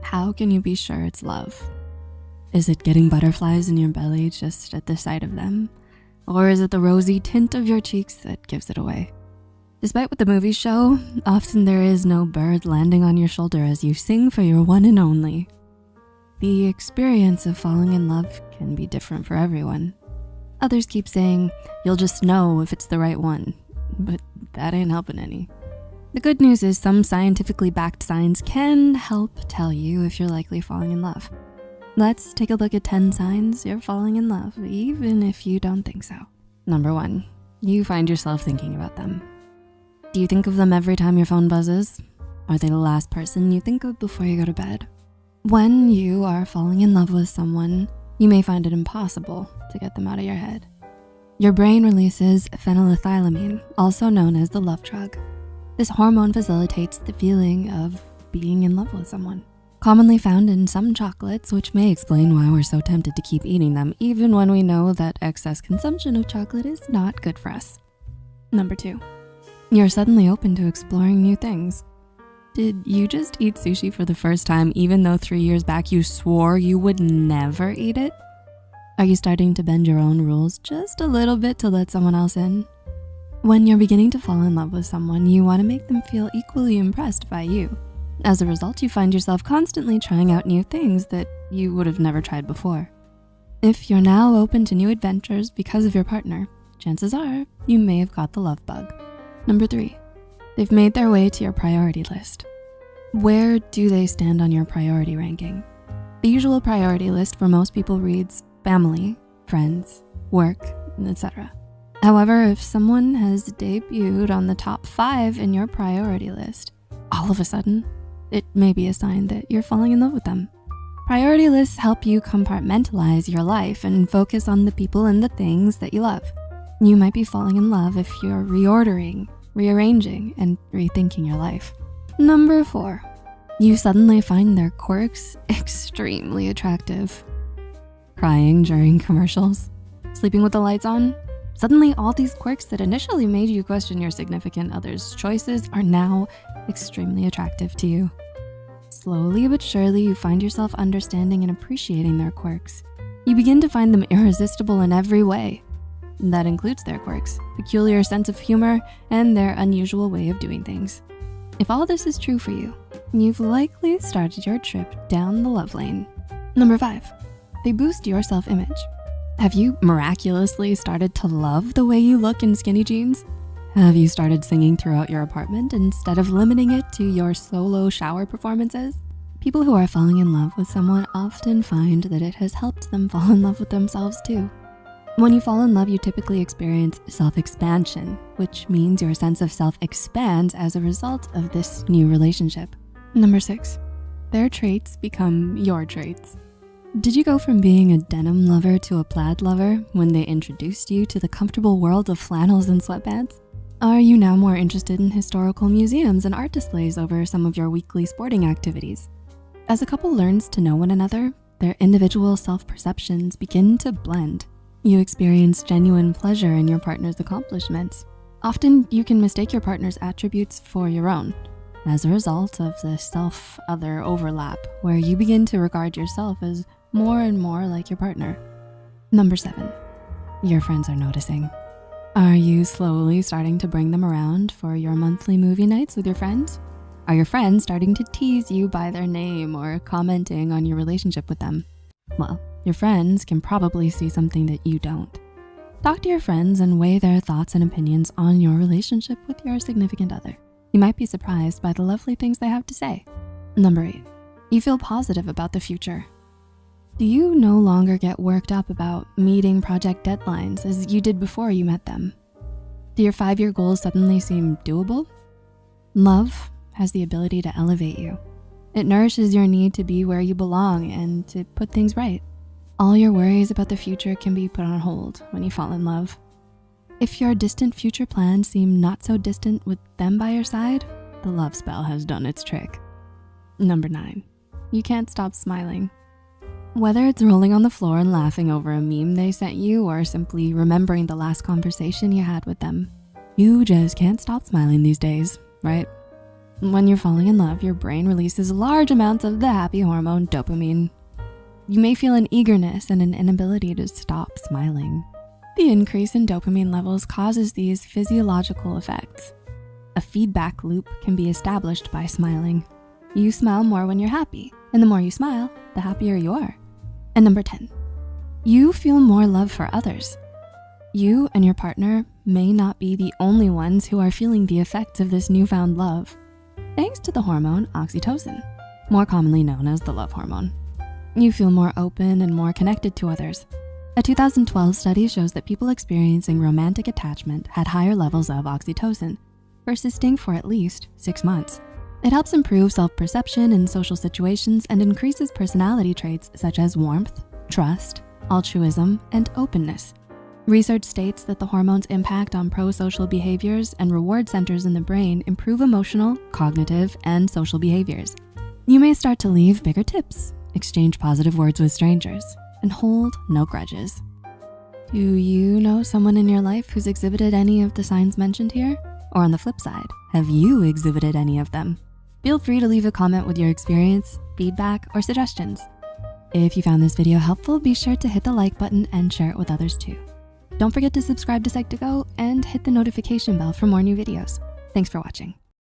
how can you be sure it's love? Is it getting butterflies in your belly just at the sight of them? Or is it the rosy tint of your cheeks that gives it away? Despite what the movies show, often there is no bird landing on your shoulder as you sing for your one and only. The experience of falling in love can be different for everyone. Others keep saying, you'll just know if it's the right one, but that ain't helping any. The good news is some scientifically backed signs can help tell you if you're likely falling in love. Let's take a look at 10 signs you're falling in love, even if you don't think so. Number 1, you find yourself thinking about them. Do you think of them every time your phone buzzes? Are they the last person you think of before you go to bed? When you are falling in love with someone, you may find it impossible to get them out of your head. Your brain releases phenylethylamine, also known as the love drug. This hormone facilitates the feeling of being in love with someone. Commonly found in some chocolates, which may explain why we're so tempted to keep eating them, even when we know that excess consumption of chocolate is not good for us. Number 2, you're suddenly open to exploring new things. Did you just eat sushi for the first time, even though 3 years back you swore you would never eat it? Are you starting to bend your own rules just a little bit to let someone else in? When you're beginning to fall in love with someone, you want to make them feel equally impressed by you. As a result, you find yourself constantly trying out new things that you would have never tried before. If you're now open to new adventures because of your partner, chances are you may have got the love bug. Number 3, they've made their way to your priority list. Where do they stand on your priority ranking? The usual priority list for most people reads family, friends, work, etc. However, if someone has debuted on the top 5 in your priority list, all of a sudden, it may be a sign that you're falling in love with them. Priority lists help you compartmentalize your life and focus on the people and the things that you love. You might be falling in love if you're reordering, rearranging, and rethinking your life. Number 4, you suddenly find their quirks extremely attractive. Crying during commercials, sleeping with the lights on. Suddenly, all these quirks that initially made you question your significant other's choices are now extremely attractive to you. Slowly but surely, you find yourself understanding and appreciating their quirks. You begin to find them irresistible in every way. That includes their quirks, peculiar sense of humor, and their unusual way of doing things. If all this is true for you, you've likely started your trip down the love lane. Number 5, they boost your self-image. Have you miraculously started to love the way you look in skinny jeans? Have you started singing throughout your apartment instead of limiting it to your solo shower performances? People who are falling in love with someone often find that it has helped them fall in love with themselves too. When you fall in love, you typically experience self-expansion, which means your sense of self expands as a result of this new relationship. Number 6, their traits become your traits. Did you go from being a denim lover to a plaid lover when they introduced you to the comfortable world of flannels and sweatpants? Are you now more interested in historical museums and art displays over some of your weekly sporting activities? As a couple learns to know one another, their individual self-perceptions begin to blend. You experience genuine pleasure in your partner's accomplishments. Often, you can mistake your partner's attributes for your own as a result of the self-other overlap, where you begin to regard yourself as more and more like your partner. Number 7, your friends are noticing. Are you slowly starting to bring them around for your monthly movie nights with your friends? Are your friends starting to tease you by their name or commenting on your relationship with them? Well, your friends can probably see something that you don't. Talk to your friends and weigh their thoughts and opinions on your relationship with your significant other. You might be surprised by the lovely things they have to say. Number 8, you feel positive about the future. Do you no longer get worked up about meeting project deadlines as you did before you met them? Do your 5-year goals suddenly seem doable? Love has the ability to elevate you. It nourishes your need to be where you belong and to put things right. All your worries about the future can be put on hold when you fall in love. If your distant future plans seem not so distant with them by your side, the love spell has done its trick. Number 9, you can't stop smiling. Whether it's rolling on the floor and laughing over a meme they sent you or simply remembering the last conversation you had with them, you just can't stop smiling these days, right? When you're falling in love, your brain releases large amounts of the happy hormone dopamine. You may feel an eagerness and an inability to stop smiling. The increase in dopamine levels causes these physiological effects. A feedback loop can be established by smiling. You smile more when you're happy, and the more you smile, the happier you are. And number 10, you feel more love for others. You and your partner may not be the only ones who are feeling the effects of this newfound love, thanks to the hormone oxytocin, more commonly known as the love hormone. You feel more open and more connected to others. A 2012 study shows that people experiencing romantic attachment had higher levels of oxytocin, persisting for at least 6 months. It helps improve self-perception in social situations and increases personality traits such as warmth, trust, altruism, and openness. Research states that the hormone's impact on pro-social behaviors and reward centers in the brain improve emotional, cognitive, and social behaviors. You may start to leave bigger tips, exchange positive words with strangers, and hold no grudges. Do you know someone in your life who's exhibited any of the signs mentioned here? Or on the flip side, have you exhibited any of them? Feel free to leave a comment with your experience, feedback, or suggestions. If you found this video helpful, be sure to hit the like button and share it with others too. Don't forget to subscribe to Psych2Go and hit the notification bell for more new videos. Thanks for watching.